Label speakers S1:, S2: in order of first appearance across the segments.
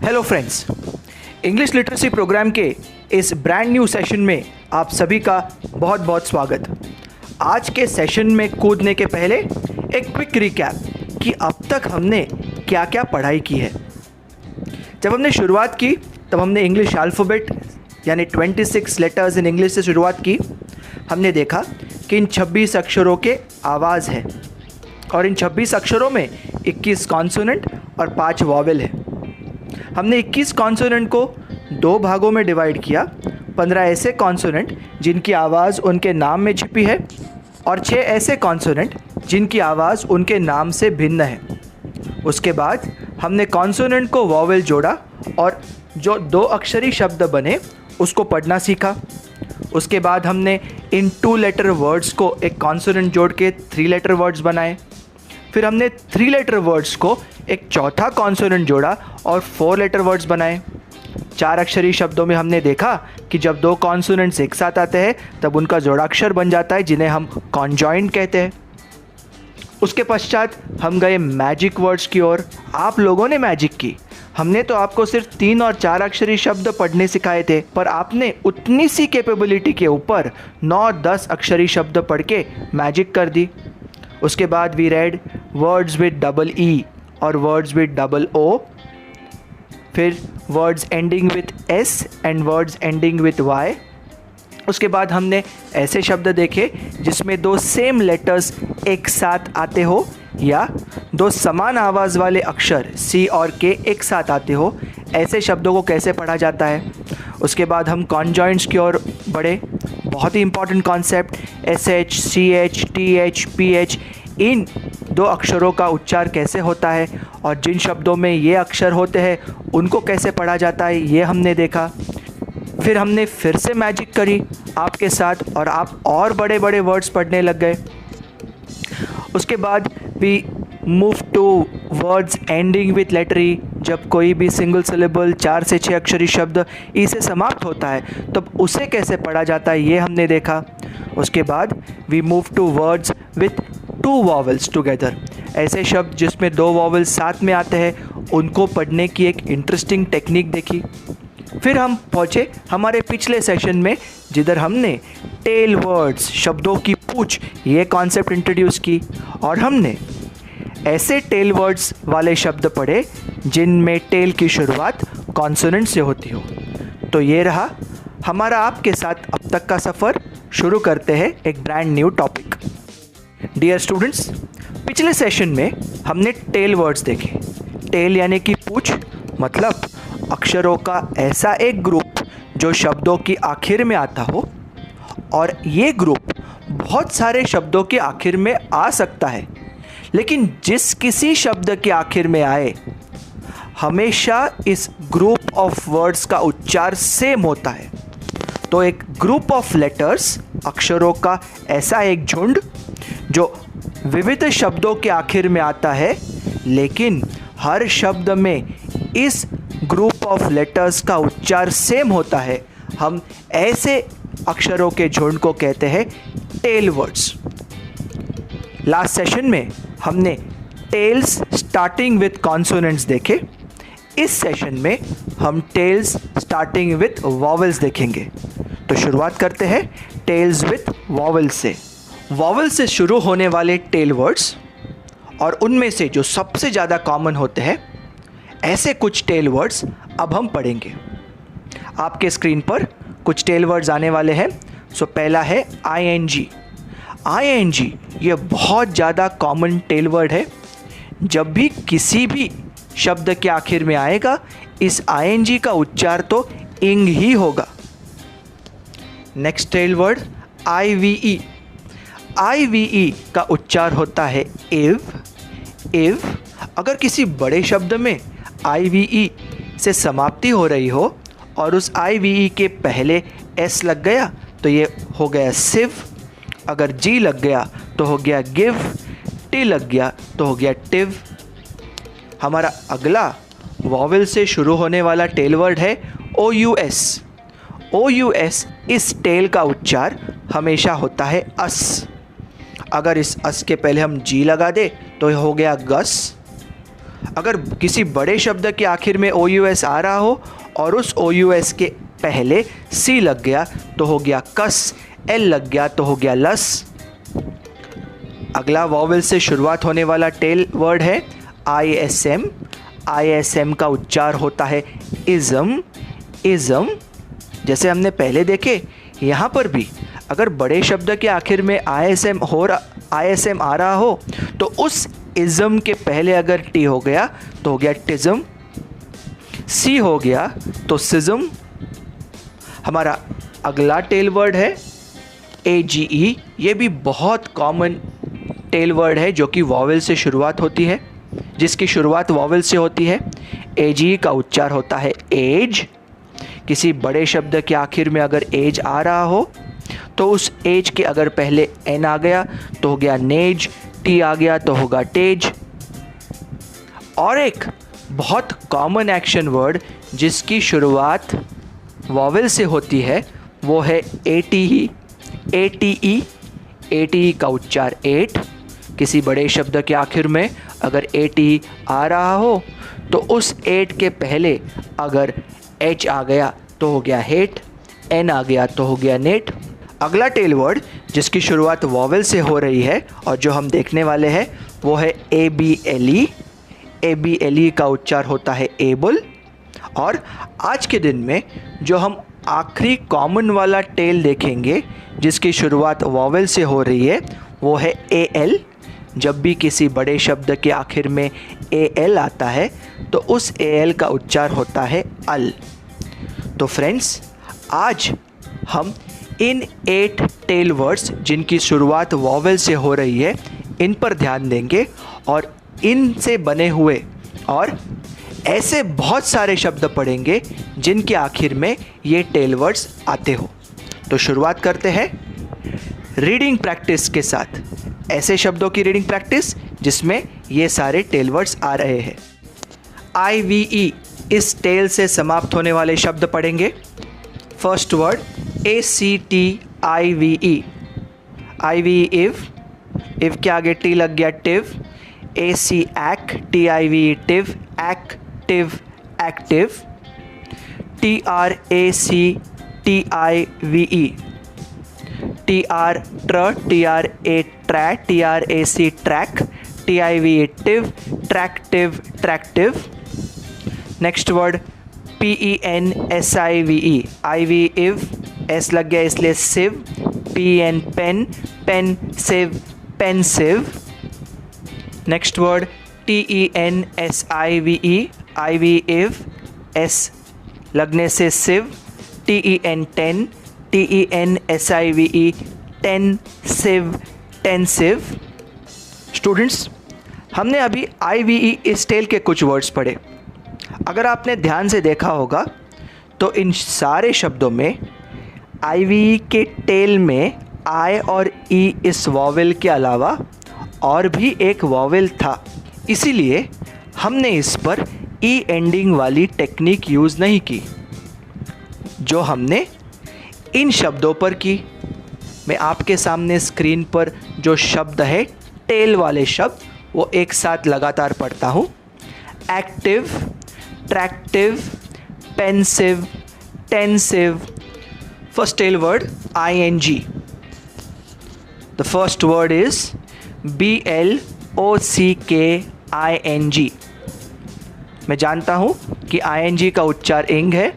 S1: Hello friends, English literacy program के इस brand new session में आप सभी का बहुत बहुत स्वागत। आज के सेशन में कूदने के पहले एक क्विक रिकैप कि अब तक हमने क्या क्या पढ़ाई की है। जब हमने शुरुआत की तब हमने इंग्लिश अल्फ़ाबेट यानी 26 लेटर्स इन इंग्लिश से शुरुआत की। हमने देखा कि इन 26 अक्षरों के आवाज़ है और इन 26 अक्षरों में 21 कॉन्सोनेंट और 5 वॉवेल है। हमने 21 कॉन्सोनेंट को 2 भागों में डिवाइड किया। 15 ऐसे कॉन्सोनेंट जिनकी आवाज़ उनके नाम में छिपी है और 6 ऐसे कॉन्सोनेंट जिनकी आवाज़ उनके नाम से भिन्न है। उसके बाद हमने कॉन्सोनेंट को वॉवेल जोड़ा और जो 2 अक्षरी शब्द बने उसको पढ़ना सीखा। उसके बाद हमने इन 2 लेटर वर्ड्स को एक कॉन्सोनेंट जोड़ के 3 लेटर वर्ड्स बनाए। फिर हमने 3 लेटर वर्ड्स को एक चौथा कॉन्सोनेंट जोड़ा और 4 लेटर वर्ड्स बनाए। 4 अक्षरी शब्दों में हमने देखा कि जब 2 कॉन्सोनेंट्स एक साथ आते हैं तब उनका जोड़ाक्षर बन जाता है, जिन्हें हम कॉन्जॉइंट कहते हैं। उसके पश्चात हम गए मैजिक वर्ड्स की ओर। आप लोगों ने मैजिक की। हमने तो आपको सिर्फ 3 और 4 अक्षरी शब्द पढ़ने सिखाए थे, पर आपने उतनी सी कैपेबिलिटी के ऊपर 9-10 अक्षरी शब्द पढ़ के मैजिक कर दी। उसके बाद we read words with double E और वर्ड्स विद डबल ओ, फिर words ending with S and words ending with Y. उसके बाद हमने ऐसे शब्द देखे जिसमें 2 सेम लेटर्स एक साथ आते हो या 2 समान आवाज़ वाले अक्षर सी और के एक साथ आते हो। ऐसे शब्दों को कैसे पढ़ा जाता है। उसके बाद हम कॉन्जॉइंट्स की ओर बढ़े। बहुत ही important concept SH, CH, TH, PH, इन 2 अक्षरों का उच्चार कैसे होता है और जिन शब्दों में ये अक्षर होते हैं उनको कैसे पढ़ा जाता है, ये हमने देखा। फिर हमने फिर से मैजिक करी आपके साथ और आप और बड़े बड़े वर्ड्स पढ़ने लग गए। उसके बाद we move to words ending with letter E. जब कोई भी सिंगल सिलेबल 4 से 6 अक्षरी शब्द ई से समाप्त होता है तब उसे कैसे पढ़ा जाता है, ये हमने देखा। उसके बाद we move to words with 2 vowels together. ऐसे शब्द जिसमें 2 वॉवेल्स साथ में आते हैं उनको पढ़ने की एक इंटरेस्टिंग टेक्निक देखी। फिर हम पहुँचे हमारे पिछले सेशन में जिधर हमने टेल वर्ड्स, शब्दों की पूंछ, ये कॉन्सेप्ट इंट्रोड्यूस की और हमने ऐसे टेल वर्ड्स वाले शब्द पढ़े जिनमें टेल की शुरुआत कॉन्सोनेंट से होती हो। तो ये रहा हमारा आपके साथ अब तक का सफ़र। शुरू करते हैं एक brand new topic. Dear students, पिछले सेशन में हमने टेल वर्ड्स देखे। टेल यानी कि पूंछ, मतलब अक्षरों का ऐसा एक ग्रुप जो शब्दों की आखिर में आता हो और ये ग्रुप बहुत सारे शब्दों के आखिर में आ सकता है, लेकिन जिस किसी शब्द के आखिर में आए हमेशा इस ग्रुप ऑफ वर्ड्स का उच्चार सेम होता है। तो एक ग्रुप ऑफ लेटर्स, अक्षरों का ऐसा एक झुंड जो विविध शब्दों के आखिर में आता है, लेकिन हर शब्द में इस ग्रुप ऑफ लेटर्स का उच्चार सेम होता है, हम ऐसे अक्षरों के झुंड को कहते हैं टेल वर्ड्स। लास्ट सेशन में हमने टेल्स स्टार्टिंग विथ कॉन्सोनेंट्स देखे। इस सेशन में हम टेल्स स्टार्टिंग विथ वॉवेल्स देखेंगे। तो शुरुआत करते हैं टेल्स विथ वॉवेल्स से। वॉवेल से शुरू होने वाले टेल वर्ड्स और उनमें से जो सबसे ज़्यादा कॉमन होते हैं, ऐसे कुछ टेल वर्ड्स अब हम पढ़ेंगे। आपके स्क्रीन पर कुछ टेल वर्ड्स आने वाले हैं। सो पहला है ING। ING ये बहुत ज़्यादा कॉमन टेल वर्ड है। जब भी किसी भी शब्द के आखिर में आएगा इस ING का उच्चार तो इंग ही होगा। Next tail word IVE। IVE का उच्चार होता है इव। अगर किसी बड़े शब्द में IVE से समाप्ति हो रही हो और उस IVE के पहले S लग गया तो ये हो गया सिव। अगर G लग गया तो हो गया गिव। T लग गया तो हो गया टिव। हमारा अगला वॉवेल से शुरू होने वाला टेल वर्ड है OUS। OUS इस टेल का उच्चार हमेशा होता है अस। अगर इस अस के पहले हम G लगा दे तो हो गया गस। अगर किसी बड़े शब्द के आखिर में OUS आ रहा हो और उस OUS के पहले C लग गया तो हो गया कस, L लग गया तो हो गया लस। अगला वॉवेल से शुरुआत होने वाला टेल वर्ड है ISM। ISM का उच्चार होता है इज़म, इज़म। जैसे हमने पहले देखे, यहाँ पर भी अगर बड़े शब्द के आखिर में ISM आ रहा हो तो उस इज़म के पहले अगर T हो गया तो हो गया टिज़म, C हो गया तो सिज़म। हमारा अगला टेल वर्ड है AGE। ये भी बहुत कॉमन टेल वर्ड है जो कि वॉवेल से शुरुआत होती है, जिसकी शुरुआत वॉवेल से होती है। AGE का उच्चार होता है एज। किसी बड़े शब्द के आखिर में अगर एज आ रहा हो तो उस एज के अगर पहले N आ गया तो हो गया नेज, T आ गया तो होगा टेज। और एक बहुत कॉमन एक्शन वर्ड जिसकी शुरुआत वॉवेल से होती है वो है ATE। ATE, ATE का उच्चार एट। किसी बड़े शब्द के आखिर में अगर ATE आ रहा हो तो उस एट के पहले अगर H आ गया तो हो गया हेट, N आ गया तो हो गया नेट। अगला टेल वर्ड जिसकी शुरुआत वॉवेल से हो रही है और जो हम देखने वाले हैं वो है ABLE। ABLE का उच्चार होता है एबल। और आज के दिन में जो हम आखिरी कॉमन वाला टेल देखेंगे जिसकी शुरुआत वॉवेल से हो रही है वो है AL। जब भी किसी बड़े शब्द के आखिर में AL आता है तो उस AL का उच्चार होता है अल। तो फ्रेंड्स, आज हम इन 8 टेल वर्ड्स जिनकी शुरुआत वॉवेल से हो रही है इन पर ध्यान देंगे और इनसे बने हुए और ऐसे बहुत सारे शब्द पढ़ेंगे जिनके आखिर में ये टेल वर्ड्स आते हो। तो शुरुआत करते हैं रीडिंग प्रैक्टिस के साथ, ऐसे शब्दों की रीडिंग प्रैक्टिस जिसमें ये सारे टेल वर्ड्स आ रहे हैं। IVE, इस टेल से समाप्त होने वाले शब्द पढ़ेंगे। First word ACTIVE। IVE इव के आगे T लग गया tive. AC ACK, TIVE tive, active active. TRACTIVE TR tr, TRA tra, TRAC trac, TIVE tive, tractive tractive. Next word PENSIVE। IV iv, S लग गया इसलिए sive. PN pen, pen sive, pensive. Next word TENSIVE। IV iv, S लगने से sive. TEN ten, TENSIVE tensive, tensive. Students, हमने अभी IVE इस tell के कुछ वर्ड्स पढ़े। अगर आपने ध्यान से देखा होगा तो इन सारे शब्दों में IVE के टेल में I और E इस वॉवेल के अलावा और भी एक वॉवेल था, इसीलिए हमने इस पर E एंडिंग वाली टेक्निक यूज़ नहीं की जो हमने इन शब्दों पर की। मैं आपके सामने स्क्रीन पर जो शब्द है टेल वाले शब्द वो एक साथ लगातार पढ़ता हूँ। Active, tractive, pensive, tensive. First tail word ING। The first word is BLOCKING। मैं जानता हूँ कि ING का उच्चार इंग है,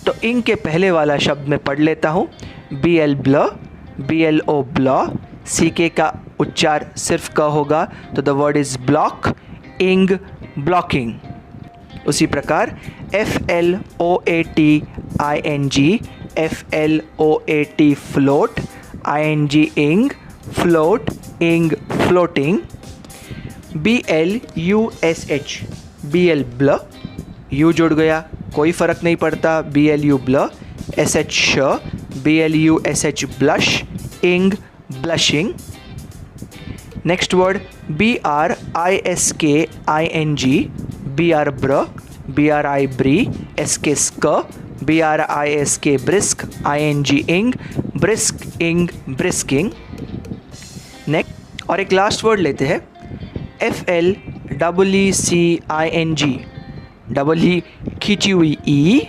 S1: तो इंग के पहले वाला शब्द मैं पढ़ लेता हूँ। BL ब्ल, BLO ब्लॉ। CK का उच्चार सिर्फ क होगा तो द वर्ड इज ब्लॉक, इंग, ब्लॉकिंग। उसी प्रकार FLOATING, FLOAT फ्लोट, ING इंग, फ्लोट, इंग, फ्लोटिंग। BLUSH, BL ब्ल, U जुड़ गया कोई फ़र्क नहीं पड़ता, BLU ब्ल। SH श, BLUSH ब्लश, इंग, blushing. Next word BRISKING, BR ब्र, BRI ब्री, SK स्क, BRISK ब्रिस्क, ING इंग, ब्रिस्क, इंग, ब्रिस्किंग। नेक्स्ट और एक लास्ट वर्ड लेते हैं FLWORD, EECING, डबल ई खींची हुई ई,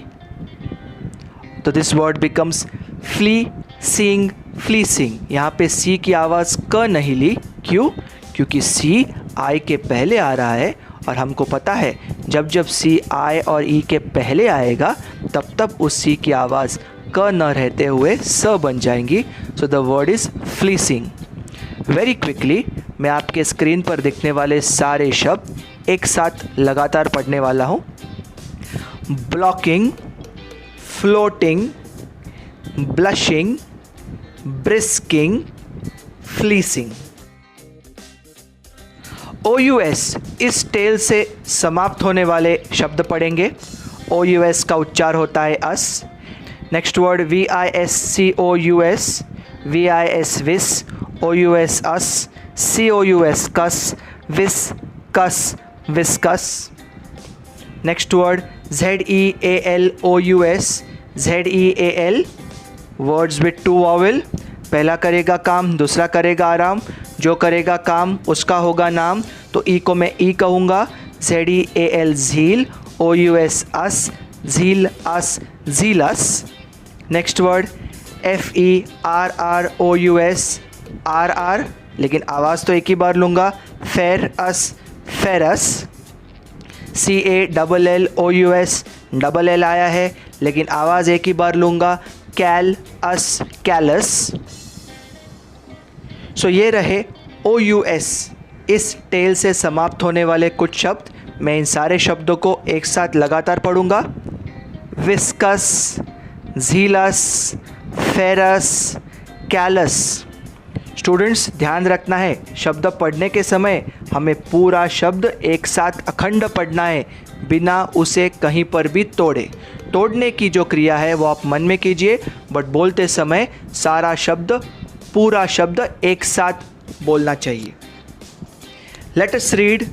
S1: तो दिस वर्ड बिकम्स फ्लीसिंग, फ्लीसिंग। यहाँ पे सी की आवाज़ क नहीं ली, क्यों? क्योंकि सी आई के पहले आ रहा है और हमको पता है जब जब सी आई और ई के पहले आएगा तब तब उस सी की आवाज़ क न रहते हुए स बन जाएंगी। So the word is fleecing. Very quickly मैं आपके स्क्रीन पर दिखने वाले सारे शब्द एक साथ लगातार पढ़ने वाला हूँ। Blocking, floating, blushing, brisking, fleecing. OUS इस टेल से समाप्त होने वाले शब्द पढ़ेंगे। OUS का उच्चार होता है ous. Next word VISCOUS, VIS vis, OUS ous, COUS cous, vis cous, viscous. Next word ZEALOUS, ZEAL, words with 2 vowel. पहला करेगा काम, दूसरा करेगा आराम। जो करेगा काम उसका होगा नाम, तो ई को मैं ई कहूँगा। ZEAL झील, OUS अस, झील अस, झीलस। नेक्स्ट वर्ड FERROUS, RR, लेकिन आवाज़ तो एक ही बार लूँगा। फेर अस, फेरस। CALLOUS, डबल एल आया है लेकिन आवाज़ एक ही बार लूँगा। कैल अस, कैलस। सो ये रहे OUS इस टेल से समाप्त होने वाले कुछ शब्द। मैं इन सारे शब्दों को एक साथ लगातार पढ़ूँगा। Viscous, zealous, ferrous, callous. Students ध्यान रखना है, शब्द पढ़ने के समय हमें पूरा शब्द एक साथ अखंड पढ़ना है, बिना उसे कहीं पर भी तोड़े। तोड़ने की जो क्रिया है वो आप मन में कीजिए, बट बोलते समय सारा शब्द, पूरा शब्द एक साथ बोलना चाहिए। Let us read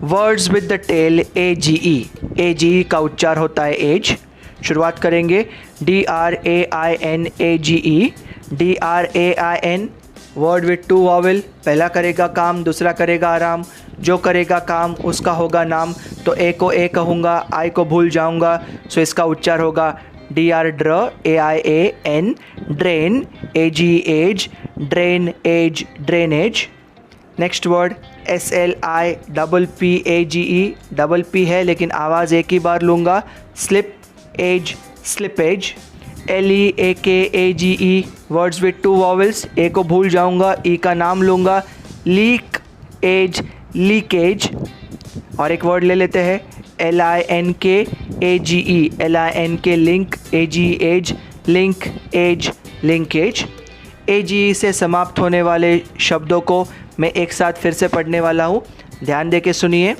S1: words with the tail AGE। AGE का उच्चार होता है एज। शुरुआत करेंगे DRAINAGE, DRAIN, word with 2 vowel. पहला करेगा काम, दूसरा करेगा आराम। जो करेगा काम उसका होगा नाम, तो ए को ए कहूँगा, आई को भूल जाऊँगा। सो इसका उच्चार होगा DR dr, AIAN, drain, AGE age, drain age, drainage. Next word SLIPPAGE, double P है लेकिन आवाज़ एक ही बार लूँगा। Slip age, slippage. LEAKAGE, words with 2 vowels. A को भूल जाऊँगा, ई का नाम लूँगा। Leak age, leakage. और एक वर्ड ले लेते हैं LINKAGE, LINK link, AGE age, link age, linkage. AGE से समाप्त होने वाले शब्दों को मैं एक साथ फिर से पढ़ने वाला हूँ, ध्यान दे के सुनिए।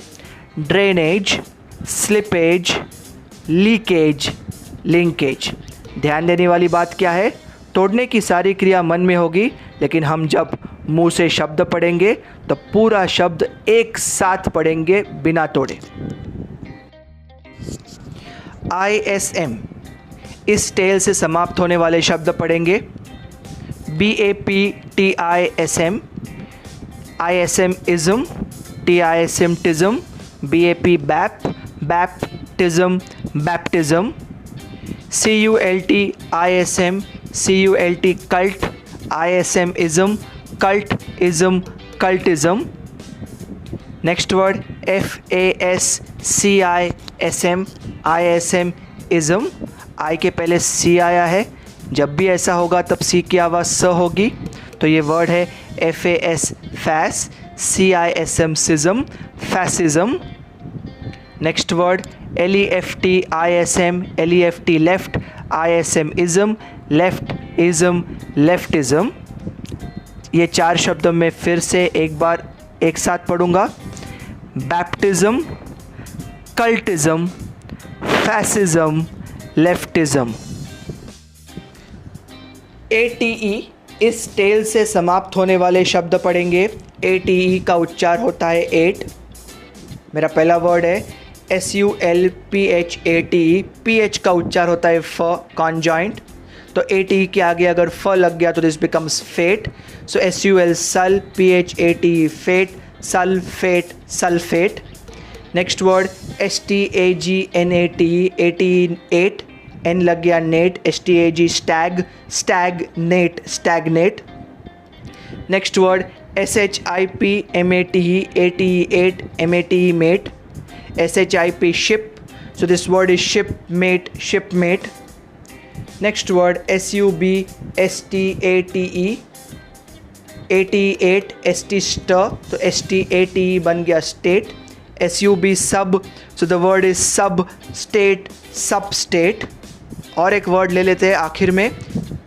S1: Drainage, slippage, leakage, linkage. ध्यान देने वाली बात क्या है, तोड़ने की सारी क्रिया मन में होगी, लेकिन हम जब मुंह से शब्द पढ़ेंगे तो पूरा शब्द एक साथ पढ़ेंगे बिना तोड़े। ISM इस टेल से समाप्त होने वाले शब्द पढ़ेंगे। BAPTISM, ISM ism, TISM tism, BAP bap, baptism, baptism. CULT ISM, CULT cult, ISM ism, cult ism, cultism. Next word FASCISM, ISM ism. I के पहले सी आया है, जब भी ऐसा होगा तब सी की आवाज़ स होगी, तो ये वर्ड है FAS fas, CISM cism, fascism. Next word LEFT ISM, LEFT left, ISM ism, left ism, leftism. ये 4 शब्द मैं फिर से एक बार एक साथ पढ़ूँगा। बैप्टिज़म, कल्टिज़म, फैसिज़म, लेफ्टिज़म। ATE इस टेल से समाप्त होने वाले शब्द पढ़ेंगे। ATE का उच्चार होता है 8। मेरा पहला वर्ड है SULPHATE, PH का उच्चार होता है फ, कॉन्जॉइंट। तो ATE के आगे अगर फ लग गया तो this becomes fate. So SUL sul, PHATE fate, sulphate, sulphate. Next word STAGNATE, 88, N लग गया nate, STAG stag, stagnate, stagnate. Next word SHIPMATE, 88, MATE mate, SHIP ship, so this word is shipmate, shipmate. Next word SUBSTATE, 88, ST stir, तो STATE बन गया state. SUB sub, so the word is substate, substate. और एक word ले लेते हैं आखिर में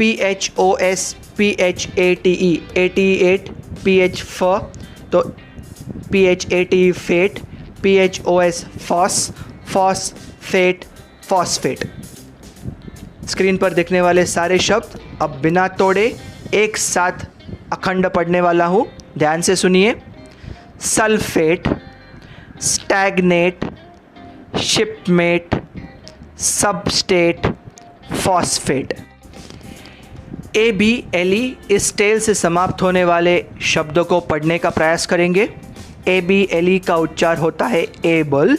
S1: PHOS, PHATE, 88, PH for, तो PHATE fate, PHOS phos, phosphate, phosphate. Screen पर दिखने वाले सारे शब्द अब बिना तोड़े एक साथ अखंड पढ़ने वाला हूँ, ध्यान से सुनिए. Sulphate, stagnate, shipmate, substate, phosphate. ABLE इस टेल से समाप्त होने वाले शब्दों को पढ़ने का प्रयास करेंगे. ABLE का उच्चार होता है एबल.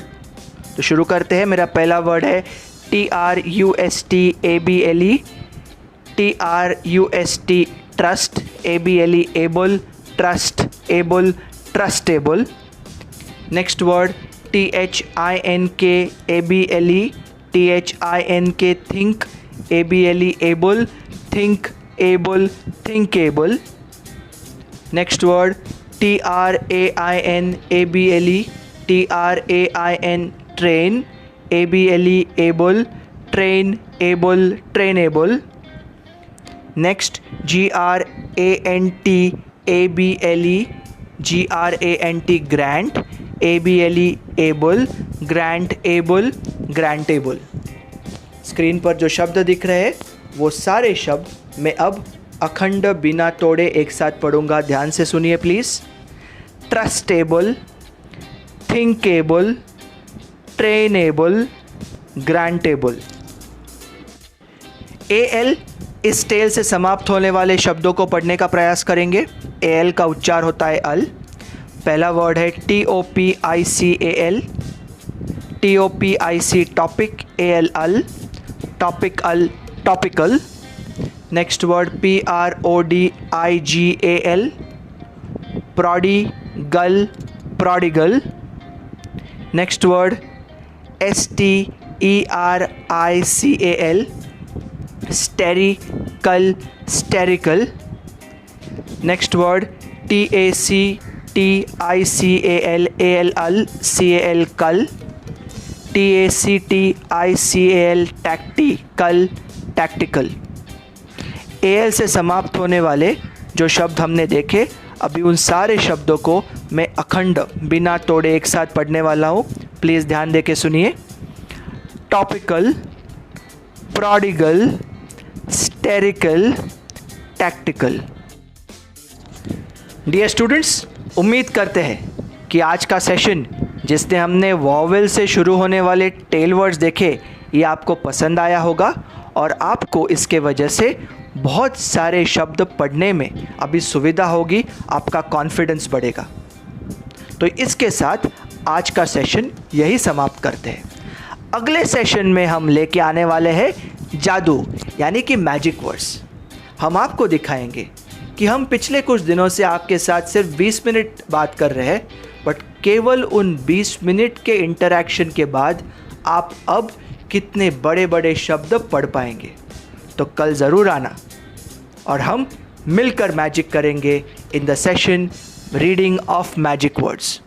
S1: तो शुरू करते हैं. मेरा पहला वर्ड है TRUST, ABLE, TRUST trust, ABLE able, trust, able, trustable. Next word THINK, ABLE, THINK think, ABLE able, think able, thinkable. Next word TRAIN, ABLE, TRAIN train, ABLE able, train, able, trainable. Next GRANT, ABLE, GRANT grant, ABLE able, grant able, grantable. Screen पर जो शब्द दिख रहे हैं वो सारे शब्द मैं अब अखंड बिना तोड़े एक साथ पढ़ूंगा, ध्यान से सुनिए please. Trustable, thinkable, trainable, grantable. AL इस टेल से समाप्त होने वाले शब्दों को पढ़ने का प्रयास करेंगे. AL का उच्चार होता है अल. पहला वर्ड है TOPICAL, TOPIC topic, AL al, topic al, topical. Next word PRODIGAL, prodigal, prodigal. Next word STERICAL, sterical, sterical. Next word TACTICAL, AL al, CAL cal, TACTICAL tactical, tactical. AL से समाप्त होने वाले जो शब्द हमने देखे, अभी उन सारे शब्दों को मैं अखंड बिना तोड़े एक साथ पढ़ने वाला हूँ. प्लीज़ ध्यान दे के सुनिए. Topical, prodigal, sterical, tactical. Dear students, उम्मीद करते हैं कि आज का सेशन जिसने हमने वॉवेल से शुरू होने वाले टेल वर्ड्स देखे ये आपको पसंद आया होगा और आपको इसके वजह से बहुत सारे शब्द पढ़ने में अभी सुविधा होगी, आपका कॉन्फिडेंस बढ़ेगा. तो इसके साथ आज का सेशन यही समाप्त करते हैं. अगले सेशन में हम लेके आने वाले हैं जादू यानी कि मैजिक वर्ड्स. हम आपको दिखाएंगे कि हम पिछले कुछ दिनों से आपके साथ सिर्फ 20 मिनट बात कर रहे हैं, बट केवल उन 20 मिनट के इंटरैक्शन के बाद आप अब कितने बड़े बड़े शब्द पढ़ पाएंगे. तो कल ज़रूर आना और हम मिलकर मैजिक करेंगे in the session reading of magic words.